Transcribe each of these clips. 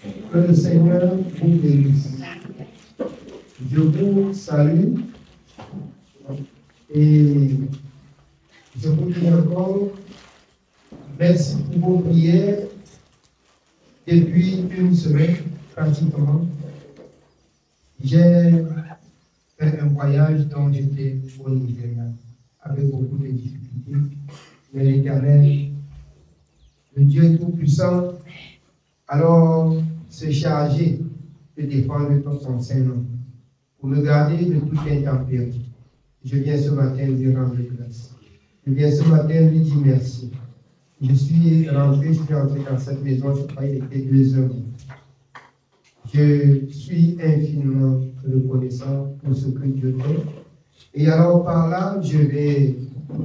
Que le Seigneur vous bénisse. Je vous salue et je vous dis encore merci pour vos prières depuis une semaine pratiquement. J'ai fait un voyage dont j'étais au Nigeria avec beaucoup de difficultés, mais l'Éternel, le Dieu Tout-Puissant, alors s'est chargé de défendre son Saint-Nom pour me garder de toute intempérie. Je viens ce matin lui rendre grâce. Je viens ce matin lui dire merci. Je suis rentré dans cette maison, je crois qu'il était 2 heures. Je suis infiniment reconnaissant pour ce que Dieu fait. Et alors par là, je vais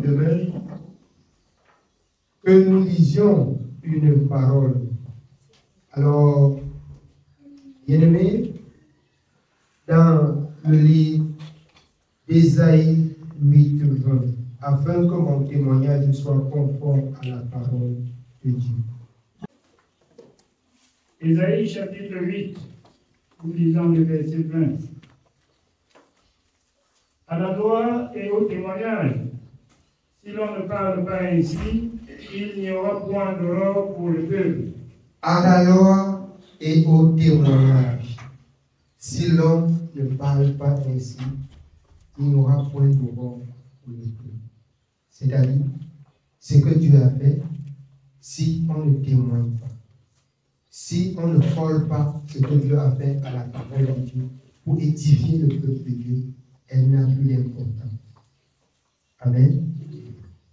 demain que nous lisions une parole. Alors, bien-aimés, dans le livre d'Ésaïe 8:20, afin que mon témoignage soit conforme à la parole de Dieu. Ésaïe chapitre 8, nous lisons le verset 20. À la loi et au témoignage, si l'on ne parle pas ainsi, il n'y aura point d'aurore pour le peuple. À la loi et au témoignage, si l'homme ne parle pas ainsi, il n'y aura point d'aurore pour le peuple. C'est-à-dire, ce que Dieu a fait, si on ne témoigne pas, si on ne colle pas ce que Dieu a fait à la parole de Dieu pour édifier le peuple de Dieu, elle n'a plus d'importance. Amen.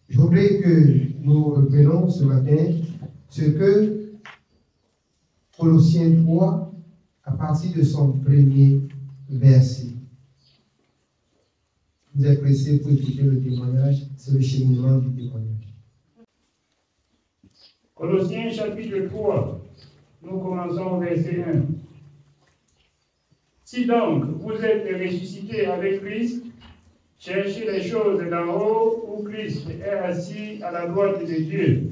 Je voudrais que nous reprenions ce matin ce que Colossiens 3, à partir de son premier verset. Vous êtes pressés pour écouter le témoignage, c'est le cheminement du témoignage. Colossiens chapitre 3, nous commençons au verset 1. Si donc vous êtes ressuscités avec Christ, cherchez les choses d'en haut où Christ est assis à la droite de Dieu.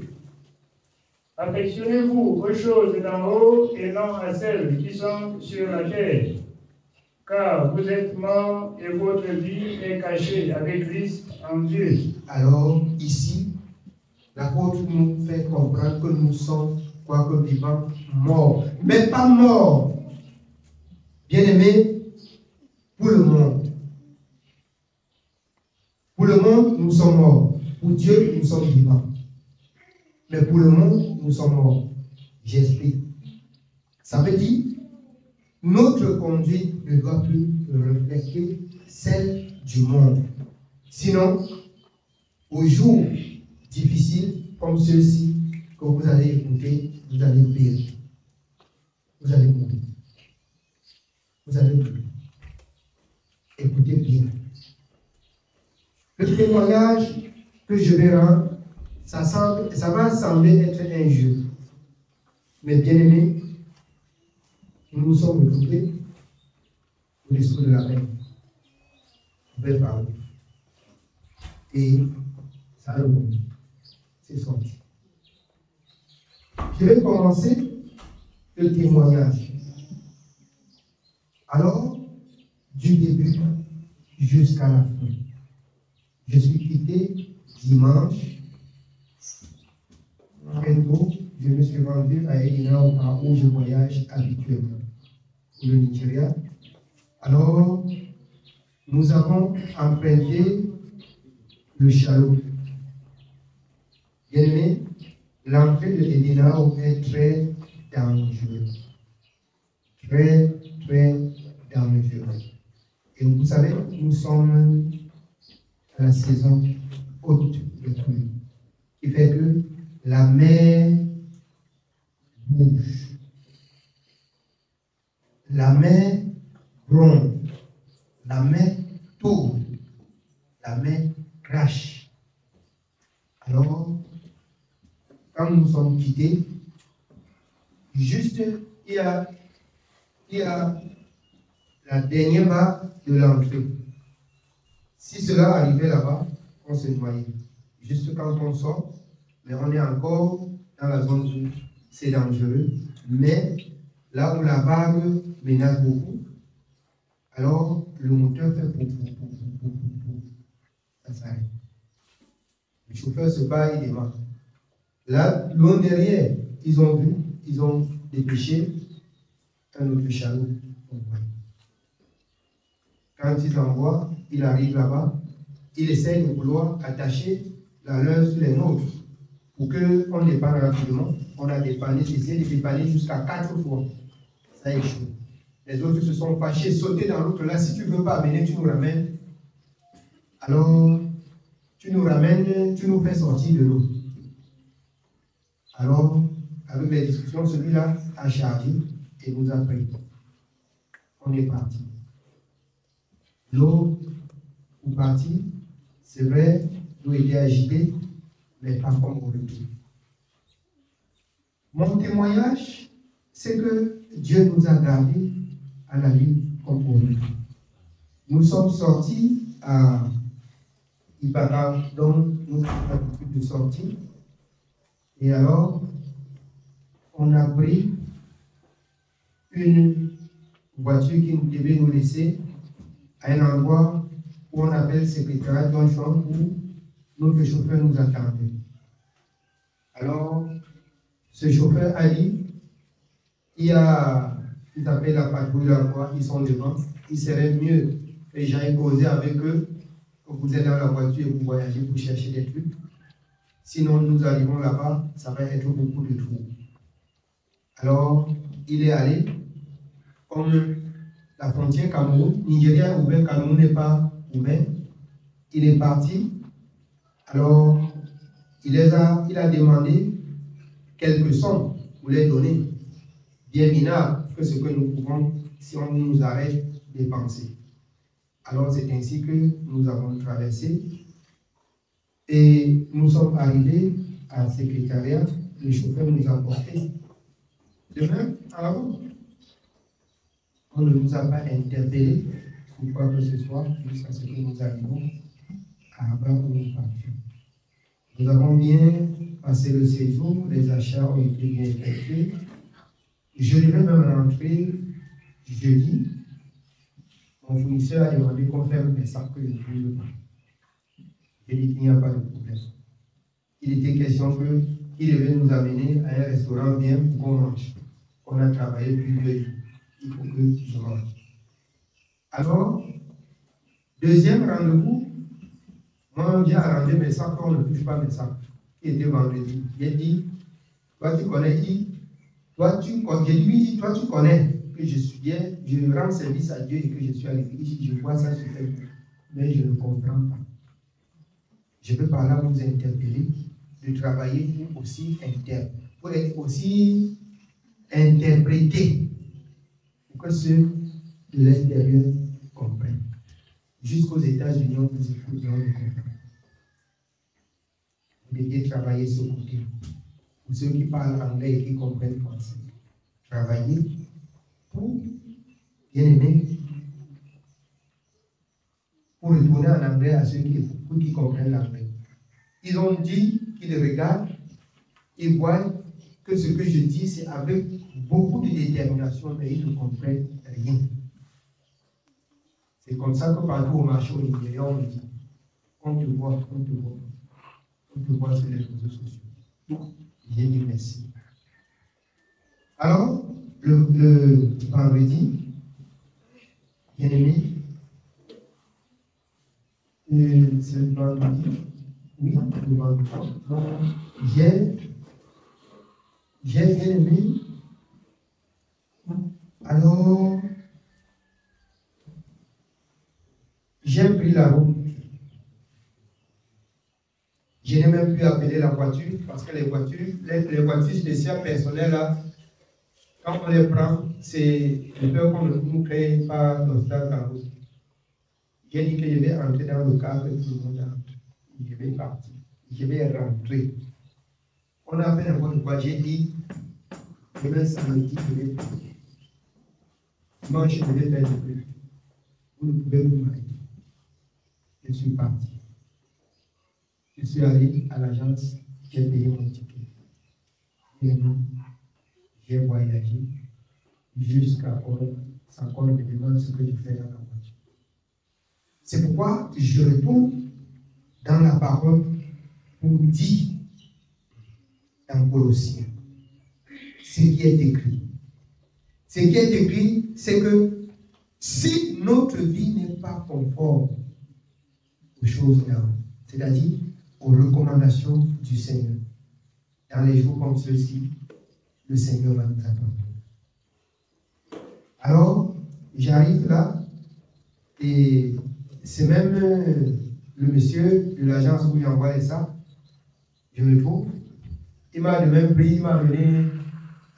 Affectionnez-vous aux choses d'en haut et non à celles qui sont sur la terre. Car vous êtes morts et votre vie est cachée avec Christ en Dieu. Alors, ici, l'apôtre nous fait comprendre que nous sommes, quoique vivants, morts. Mais pas morts, bien-aimés, pour le monde. Pour le monde, nous sommes morts. Pour Dieu, nous sommes vivants. Mais pour le monde, nous sommes morts. J'explique. Ça veut dire, notre conduite ne doit plus refléter celle du monde. Sinon, aux jours difficiles comme ceux-ci que vous allez écouter, vous allez périr. Vous allez mourir. Vous allez mourir. Écoutez bien. Le témoignage que je vais rendre, ça va sembler être un jeu. Mais bien aimés, nous nous sommes retrouvés au discours de la paix. On va parler. Et ça a remonté. C'est sorti. Je vais commencer le témoignage. Alors, du début jusqu'à la fin. Je suis quitté dimanche. Bientôt, je me suis rendu à Edina, où je voyage habituellement, au Nigeria. Alors, nous avons emprunté le chaloupe. Bien aimé, l'entrée de Edina est très dangereuse. Très, très dangereuse. Et vous savez, nous sommes à la saison haute de pluie, qui fait que la mer bouge, la mer gronde, la mer tourne, la mer crache. Alors, quand nous sommes quittés, juste il y a la dernière vague de l'entrée. Si cela arrivait là-bas, on se noyait. Juste quand on sort, mais on est encore dans la zone où c'est dangereux, mais là où la vague menace beaucoup, alors le moteur fait pour. Ça s'arrête. Le chauffeur se bat, il démarre. Là, loin derrière, ils ont dépêché un autre chaloup. Quand ils envoient, il arrive là-bas, il essaye de vouloir attacher la leur sur les nôtres pour qu'on dépanne rapidement. On a dépanné, j'ai essayé de dépanner jusqu'à 4 fois. Ça a échoué. Les autres se sont fâchés, sautés dans l'autre là. Si tu ne veux pas amener, tu nous ramènes. Alors, tu nous ramènes, tu nous fais sortir de l'eau. Alors, avec les discussions, celui-là a chargé et nous a pris. On est parti. L'eau est partie, c'est vrai, l'eau était agitée, mais pas comme au retour. Mon témoignage, c'est que Dieu nous a gardés à la vie comme au retour. Nous sommes sortis à Ibadan, donc nous avons l'habitude de sortir. Et alors, on a pris une voiture qui devait nous laisser à un endroit où on appelle secrétariat Donchon, où notre chauffeur nous attendait. Alors, ce chauffeur a dit, ils appellent la patrouille là quoi, ils sont devant, il serait mieux que j'aille causer avec eux, que vous êtes dans la voiture et vous voyagez pour chercher des trucs. Sinon, nous arrivons là-bas, ça va être beaucoup de trous. Alors, il est allé, comme la frontière Cameroun, Nigeria est ouvert, Cameroun n'est pas ouvert. Il est parti. Alors, il a demandé quelques sommes pour les donner, bien minables que ce que nous pouvons, si on nous arrête, dépenser. Alors, c'est ainsi que nous avons traversé et nous sommes arrivés à secrétariat. Le chauffeur nous a portés. Demain, à la route. On ne nous a pas interpellés pour quoi que ce soit jusqu'à ce que nous arrivons à Abba où nous partions. Nous avons bien passé le séjour, les achats ont été bien effectués. Je devais même rentrer jeudi. Mon fournisseur a demandé qu'on ferme les sacs que je ne pouvais pas. J'ai dit qu'il n'y a pas de problème. Il était question qu'il devait nous amener à un restaurant bien pour qu'on mange. On a travaillé plusieurs jours. Il faut que je mange. Alors, deuxième rendez-vous, moi, j'ai arrangé mes sacs, on ne touche pas mes sacs. Qui était vendredi. J'ai dit, toi tu connais qui? J'ai dit, toi tu connais que je rends service à Dieu et que je suis à l'église. Je vois ça sur Facebook, mais je ne comprends pas. Je peux par là vous interpeller de travailler pour être aussi interprété pour que ceux de l'extérieur comprennent. Jusqu'aux États-Unis, on vous écoute et on le comprend. Vous devez travailler ce côté. Pour ceux qui parlent anglais et qui comprennent français, travailler pour, bien aimé, pour retourner en anglais à ceux qui comprennent l'anglais. Ils ont dit qu'ils regardent, ils voient que ce que je dis, c'est avec beaucoup de détermination, mais ils ne comprennent rien. C'est comme ça que partout au marché au Nigeria, on dit, on te voit sur les réseaux sociaux. J'ai dit merci. Alors, le vendredi, bien aimé, c'est le vendredi, oui, le vendredi, j'ai bien aimé. Alors, j'ai pris la route. Je n'ai même plus appelé la voiture parce que les voitures spéciales personnelles, là, quand on les prend, c'est de peur qu'on ne nous crée pas d'obstacle en route. J'ai dit que je vais entrer dans le cadre que tout le monde entre. Je vais partir. Je vais rentrer. On a fait n'importe quoi. J'ai dit, demain samedi, je vais prier. Dimanche, je vais faire du plus. Vous ne pouvez plus m'arrêter. Je suis parti. Je suis allé à l'agence, j'ai payé mon ticket. Et j'ai voyagé jusqu'à ce qu'on me demande ce que je fais dans la voiture. C'est pourquoi je retourne dans la parole pour dire dans Colossiens ce qui est écrit. Ce qui est écrit, c'est que si notre vie n'est pas conforme aux choses là, c'est-à-dire aux recommandations du Seigneur, dans les jours comme ceux-ci, le Seigneur va nous attendre. Alors, j'arrive là, et c'est même le monsieur de l'agence où il envoyait ça, je le trouve, il m'a de même pris, il m'a amené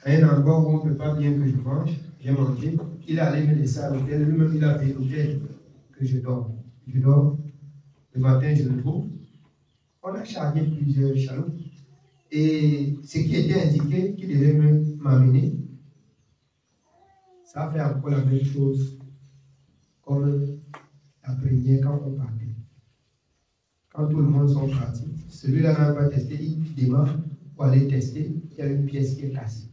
à un endroit où on ne peut pas bien que je mange, j'ai mangé, il allait me laisser à l'hôtel, lui-même il a payé l'hôtel que je dors. Je dors, le matin je le trouve, on a chargé plusieurs chaloupes, et ce qui était indiqué qu'il devait m'amener, ça fait encore la même chose comme la première quand on partait. Quand tout le monde sont partis, celui-là n'a pas testé, il démarre pour aller tester, il y a une pièce qui est cassée.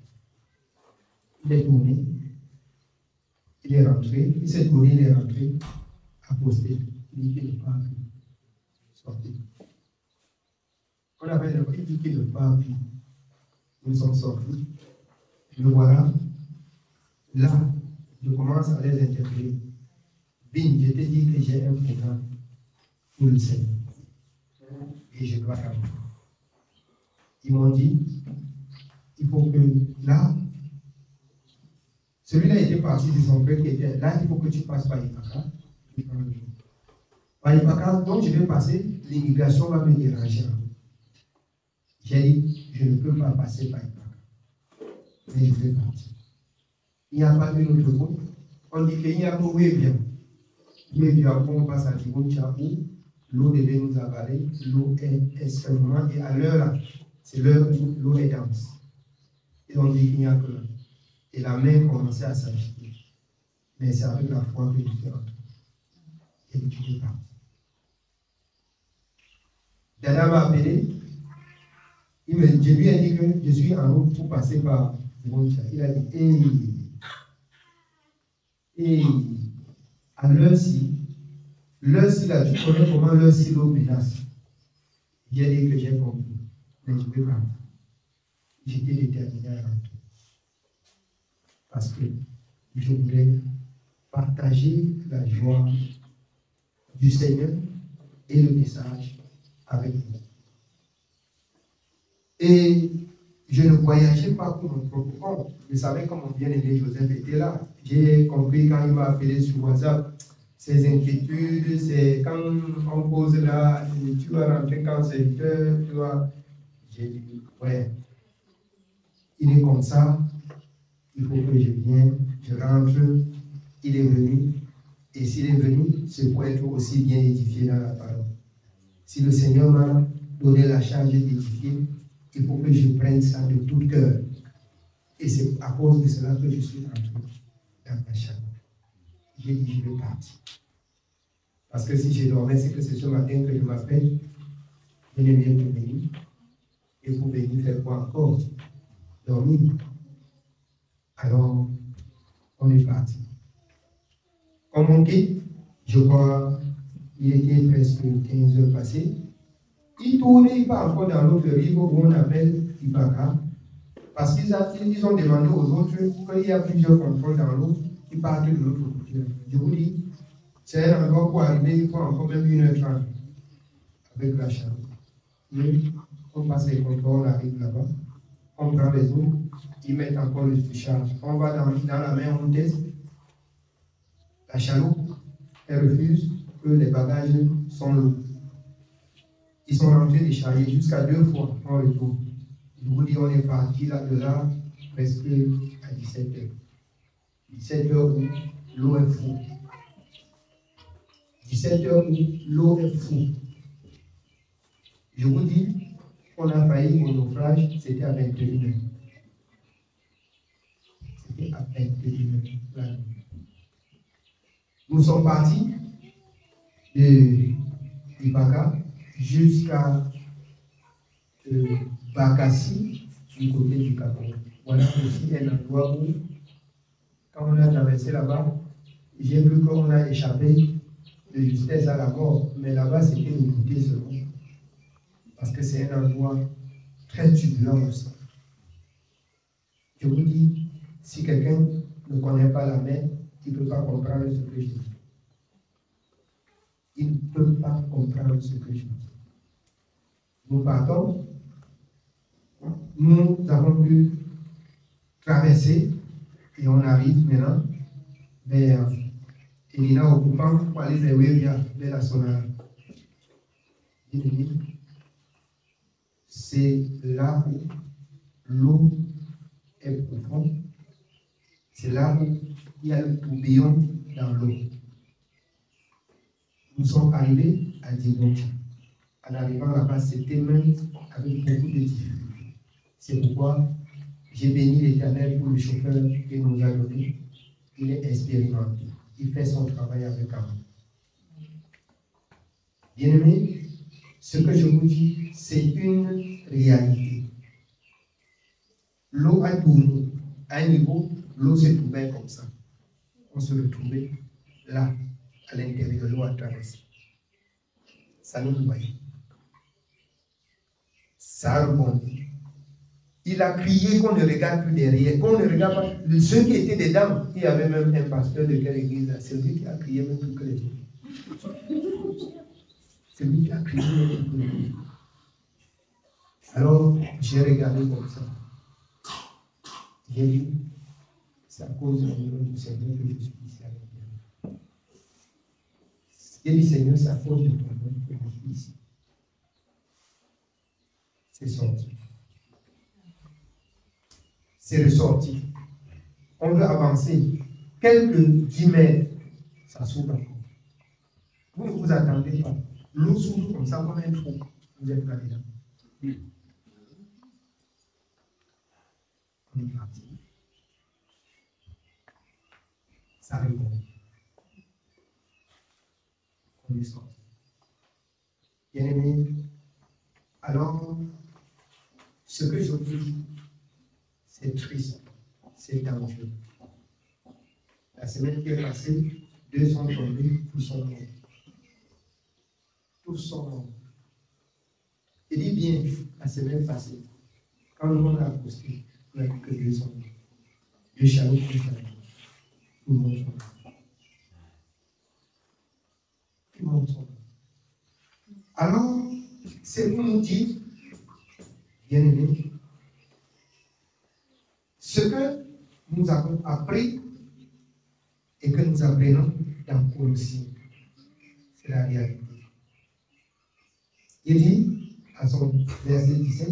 Il est tourné, il est rentré, il s'est tourné, il est rentré, à poster. Il dit qu'il n'est pas appris. Sorti. On avait il dit qu'il n'est pas appris. Nous sommes sortis. Le voilà. Là, je commence à les interpeller. Bin, je t'ai dit que j'ai un programme pour le Seigneur. Et je dois l'avoir. Ils m'ont dit, il faut que là, celui-là était parti de son frère qui était là, il faut que tu passes par Ipaka. Par Ipaka, donc je vais passer, l'immigration va me déranger. J'ai dit, je ne peux pas passer par Ipaka. Mais je vais partir. Il n'y a pas de notre route. On dit qu'il y a où est bien. Où est bien, on passe à Djiboutia où l'eau devait nous avaler. L'eau est extrêmement, et à l'heure là, c'est l'heure où l'eau est dense. Et on dit qu'il n'y a que là. Et la mer commençait à s'agiter. Mais c'est avec la foi que je suis rentré. Et je suis parti. Dada m'a appelé. Je lui ai dit que je suis en route pour passer par Djiboutia. Il a dit, à l'heure-ci, là, tu connais comment l'heure-ci l'eau menace. J'ai dit que j'ai compris, mais je ne peux pas. J'étais déterminé à rentrer. Parce que je voulais partager la joie du Seigneur et le message avec vous. Et je ne voyageais pas pour mon propre compte. Je savais que mon bien-aimé Joseph était là. J'ai compris quand il m'a appelé sur WhatsApp, ses inquiétudes, c'est quand on pose là, tu vas rentrer quand c'est l'heure, tu vois. J'ai dit, ouais, il est comme ça, il faut que je vienne, je rentre, il est venu, et s'il est venu, c'est pour être aussi bien édifié dans la parole. Si le Seigneur m'a donné la charge d'édifier, il faut que je prenne ça de tout cœur. Et c'est à cause de cela que je suis rentré dans ma chambre. J'ai dit, je vais partir. Parce que si je dormais, c'est que c'est ce matin que je m'appelle, je n'ai bien pour venir. Et pour venir faire quoi encore? Dormir. Alors, on est parti. Comme on dit, je crois, il était presque 15 heures passées. Il tournait, il part encore dans l'autre rive où on appelle Ibaka. Parce qu'ils ont demandé aux autres, qu'il y a plusieurs contrôles dans l'eau, ils partent de l'autre côté. Je vous dis, c'est un endroit pour arriver, il faut encore même 1h30 avec la chambre. Mais on passe les contrôles, on arrive là-bas, on prend les eaux, ils mettent encore le surcharge. On va dans la mer, on teste. La chaloupe, elle refuse que les bagages sont lourds. Ils sont rentrés décharger jusqu'à 2 fois en retour. Je vous dis, on est parti là-delà presque à 17h. 17h où l'eau est fou. 17h où l'eau est fou. Je vous dis, on a failli au naufrage, c'était à 21h. C'était à 21h la nuit. Nous sommes partis de Ibaka jusqu'à Bakassi, du côté du Cameroun. Voilà aussi un endroit où on a traversé là-bas, j'ai vu qu'on a échappé de justesse à la mort. Mais là-bas, c'était le goûter seulement. Parce que c'est un endroit très turbulent aussi. Je vous dis, si quelqu'un ne connaît pas la mer, il ne peut pas comprendre ce que je dis. Il ne peut pas comprendre ce que je dis. Nous partons, nous avons pu traverser et on arrive maintenant vers Elina Occupant pour aller vers Weria, vers la Sonara. C'est là où l'eau est profonde, c'est là où il y a le tourbillon dans l'eau. Nous sommes arrivés à Djibouti. En arrivant là-bas, c'était même avec beaucoup de difficultés. C'est pourquoi j'ai béni l'Éternel pour le chauffeur qu'il nous a donné. Il est expérimenté. Il fait son travail avec amour. Bien-aimés, ce que je vous dis, c'est une réalité. L'eau a tourné. À un niveau, l'eau s'est trouvée comme ça. On se retrouvait là, à l'intérieur, l'eau a traversé. Ça nous voyait. Ça a rebondi. Il a crié qu'on ne regarde plus derrière, qu'on ne regarde pas. Ceux qui étaient dedans, il y avait même un pasteur de quelle église là, c'est lui qui a crié même plus que les autres. C'est lui qui a crié même plus que les autres. Alors, j'ai regardé comme ça. J'ai dit, c'est à cause du nom du Seigneur que je suis ici à l'intérieur. J'ai dit, Seigneur, c'est à cause de ton nom que je suis ici. C'est sorti. C'est ressorti. On veut avancer. Quelques 10 mètres, ça s'ouvre encore. Vous ne vous attendez pas. L'eau s'ouvre comme ça, comme un trou. Vous êtes là dedans. On est parti. Ça répond. On est sorti. Bien aimé, alors, ce que je vous dis, c'est triste, c'est dangereux. La semaine qui est passée, 2 sont tombés, tous sont morts. Tous sont morts. Il dit bien, la semaine passée, quand le monde a posté, il n'y a que 2 sont morts. 2 chaloupes qui sont morts. Tout le monde sont morts. Tout le monde sont morts. Alors, c'est pour nous dire, bien aimé, ce que nous avons appris et que nous apprenons dans Colossiens, c'est la réalité. Il dit, à son verset 17,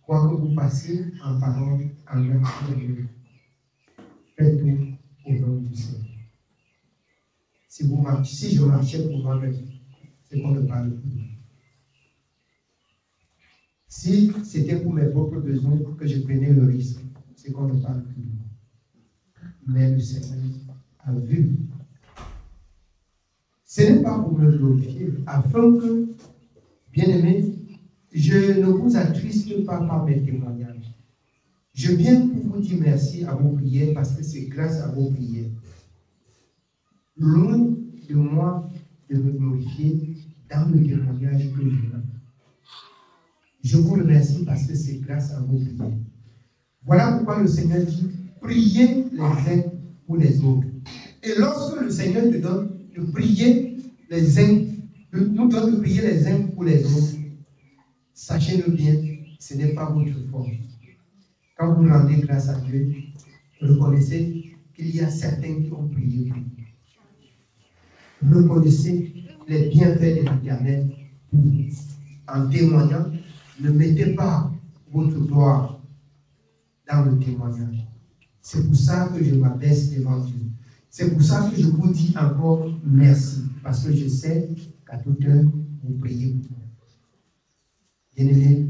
quoi que vous fassiez en parole, en action, faites tout au nom du Seigneur. Si je marchais pour moi-même, c'est qu'on ne parle plus. Si c'était pour mes propres besoins que je prenais le risque, c'est qu'on ne parle plus. Mais le Seigneur a vu. Ce n'est pas pour me glorifier, afin que, bien-aimés, je ne vous attriste pas par mes témoignages. Je viens pour vous dire merci à vos prières, parce que c'est grâce à vos prières. Loin de moi de me glorifier dans le témoignage que je donne. Je vous remercie parce que c'est grâce à vos prières. Voilà pourquoi le Seigneur dit, priez les uns pour les autres. Et lorsque le Seigneur te donne de prier les uns, nous donne de prier les uns pour les autres, sachez-le bien, ce n'est pas votre force. Quand vous rendez grâce à Dieu, reconnaissez qu'il y a certains qui ont prié pour vous. Reconnaissez les bienfaits de l'Éternel pour vous. En témoignant, ne mettez pas votre gloire dans le témoignage. C'est pour ça que je m'abaisse devant Dieu. C'est pour ça que je vous dis encore merci. Parce que je sais qu'à toute heure, vous priez pour moi. Bien-aimés,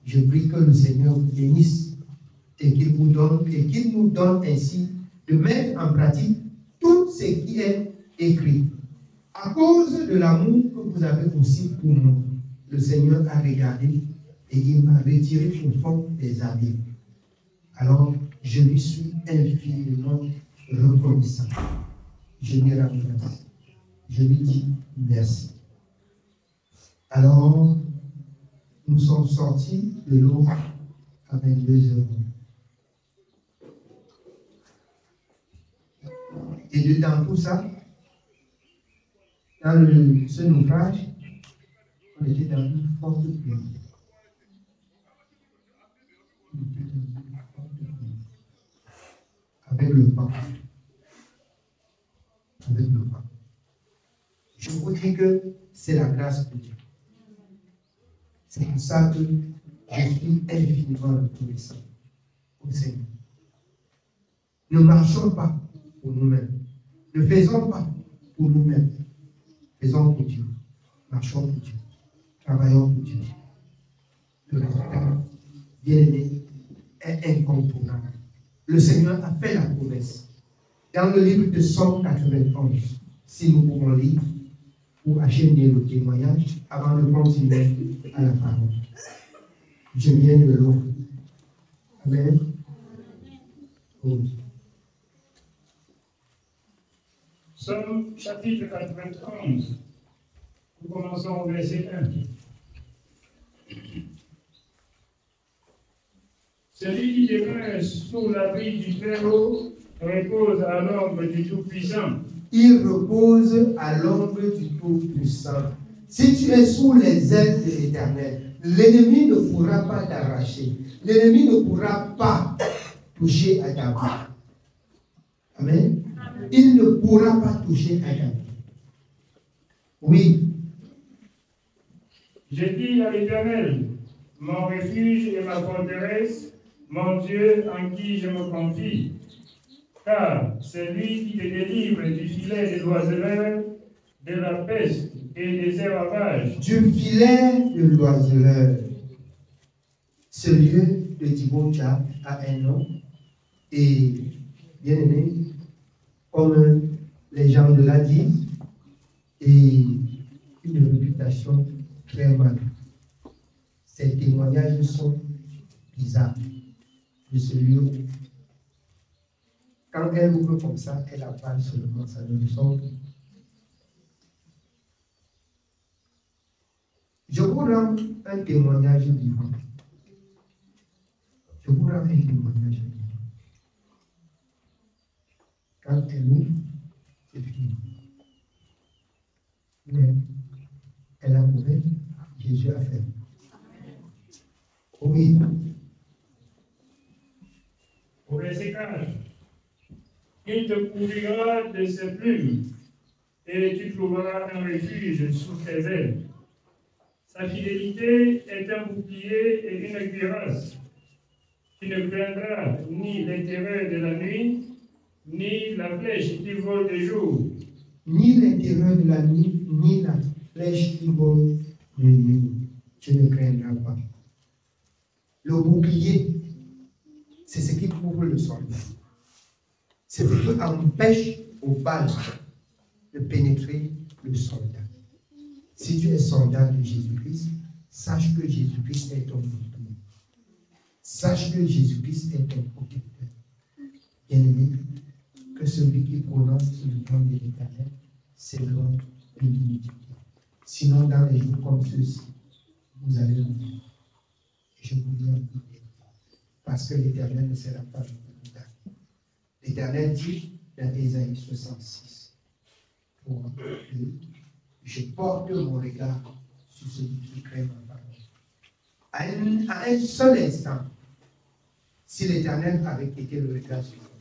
je prie que le Seigneur vous bénisse et qu'il vous donne, et qu'il nous donne ainsi de mettre en pratique tout ce qui est écrit. À cause de l'amour que vous avez aussi pour moi, le Seigneur a regardé et il m'a retiré au fond des abîmes. Alors, je lui suis infiniment reconnaissant. reconnaissant. Je lui rends grâce. Je lui dis merci. Alors, nous sommes sortis de l'eau à 22h. Et dans tout ça, dans ce naufrage, on était dans une forte pluie. Avec le vent. Avec le vent. Je vous dis que c'est la grâce de Dieu. C'est pour ça que je suis infiniment reconnaissant au Seigneur. Ne marchons pas pour nous-mêmes. Ne faisons pas pour nous-mêmes. Faisons pour Dieu. Marchons pour Dieu. Travaillons pour Dieu. Le résultat, bien aimé, est incontournable. Le Seigneur a fait la promesse. Dans le livre de Somme 91, si nous pouvons lire, pour acheminer le témoignage avant de continuer à la parole. Je viens de l'eau. Amen. Oui. Somme chapitre 91. Nous commençons au verset 1. Celui qui demeure sous l'abri du Très-Haut repose à l'ombre du Tout-Puissant. Il repose à l'ombre du Tout-Puissant. Si tu es sous les ailes de l'Éternel, l'ennemi ne pourra pas t'arracher. L'ennemi ne pourra pas toucher à ta vie. Amen. Il ne pourra pas toucher à ta vie. Oui. J'ai dit à l'Éternel, mon refuge et ma forteresse, mon Dieu en qui je me confie. Car c'est lui qui te délivre du filet des oiseleurs, de la peste et des ravages. Du filet de l'oiseleur. Ce lieu de Tibocha a un nom. Et, bien aimé, comme les gens de là disent, et une réputation très mal. Ces témoignages sont bizarres de ce lieu. Quand elle ouvre comme ça, elle apparaît seulement, ça ne sort plus. Je vous rends un témoignage vivant. Je vous rends un témoignage vivant. Quand elle ouvre, c'est fini. Mais elle a ouvert, Jésus a fait. Oui. Au verset 4. Il te couvrira de ses plumes, et tu trouveras un refuge sous tes ailes. Sa fidélité est un bouclier et une cuirasse. Tu ne craindras ni les terreurs de la nuit, ni la flèche qui vole de jour. Ni les terreurs de la nuit, ni la flèche qui vole de nuit. Tu ne craindras pas. Le bouclier, c'est ce qui couvre le soldat. C'est ce qui empêche aux balles de pénétrer le soldat. Si tu es soldat de Jésus-Christ, sache que Jésus-Christ est ton bouclier. Sache que Jésus-Christ est ton protecteur. Bien-aimé, que celui qui prononce le nom de l'Éternel s'éloigne de l'iniquité. Sinon, dans les jours comme ceux-ci, vous allez mourir. Je vous dis en vérité, parce que l'Éternel ne sera pas de vous. L'Éternel dit dans Ésaïe 66, pour je porte mon regard sur celui qui crée ma parole. À un seul instant, si l'Éternel avait été le regard sur moi,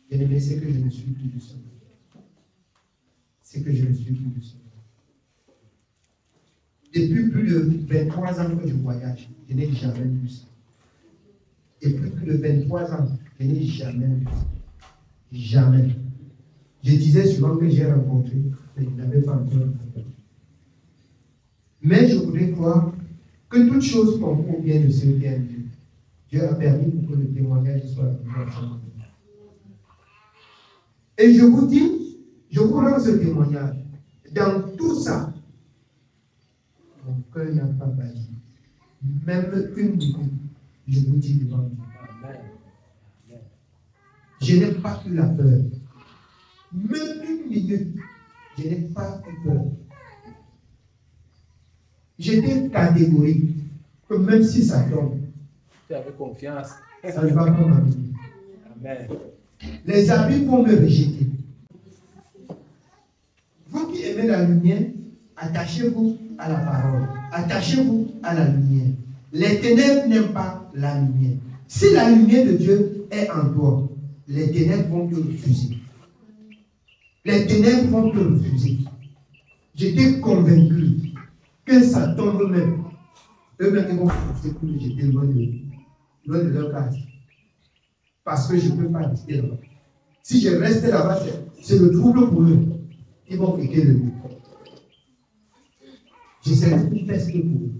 bien aimé, c'est que je ne suis plus du Seigneur. C'est que je ne suis plus du Seigneur. Depuis plus de 23 ans que je voyage, je n'ai jamais vu ça. Depuis plus de 23 ans, je n'ai jamais vu ça. Jamais. Je disais souvent que j'ai rencontré, mais je n'avais pas encore rencontré. Mais je voudrais croire que toute chose concourt au bien de ceux qui aiment Dieu. Dieu a permis pour que le témoignage soit la. Et je vous dis, je vous rends ce témoignage. Dans tout ça, mon cœur n'a pas bâti. Même une minute, je vous dis devant Dieu. Je n'ai pas eu la peur. même une minute, je n'ai pas eu peur. J'étais catégorique que même si ça tombe, Tu avais confiance. ça ne va pas m'amener. Amen. Les amis vont me rejeter. Vous qui aimez la lumière, attachez-vous à la parole. Attachez-vous à la lumière. Les ténèbres n'aiment pas la lumière. Si la lumière de Dieu est en toi, les ténèbres vont te refuser. Les ténèbres vont te refuser. J'étais convaincu que ça tombe même. Eux-mêmes ils vont penser que j'étais loin de leur place. Parce que je ne peux pas rester là-bas. Si je reste là-bas, c'est le trouble pour eux. Ils vont cliquer le but. Je serai plus presque pour eux.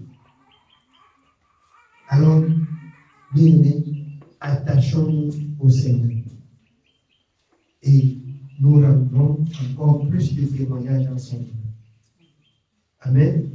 Alors, bien-aimés, attachons-nous au Seigneur. Et nous rendrons encore plus de témoignages en son nom. Amen.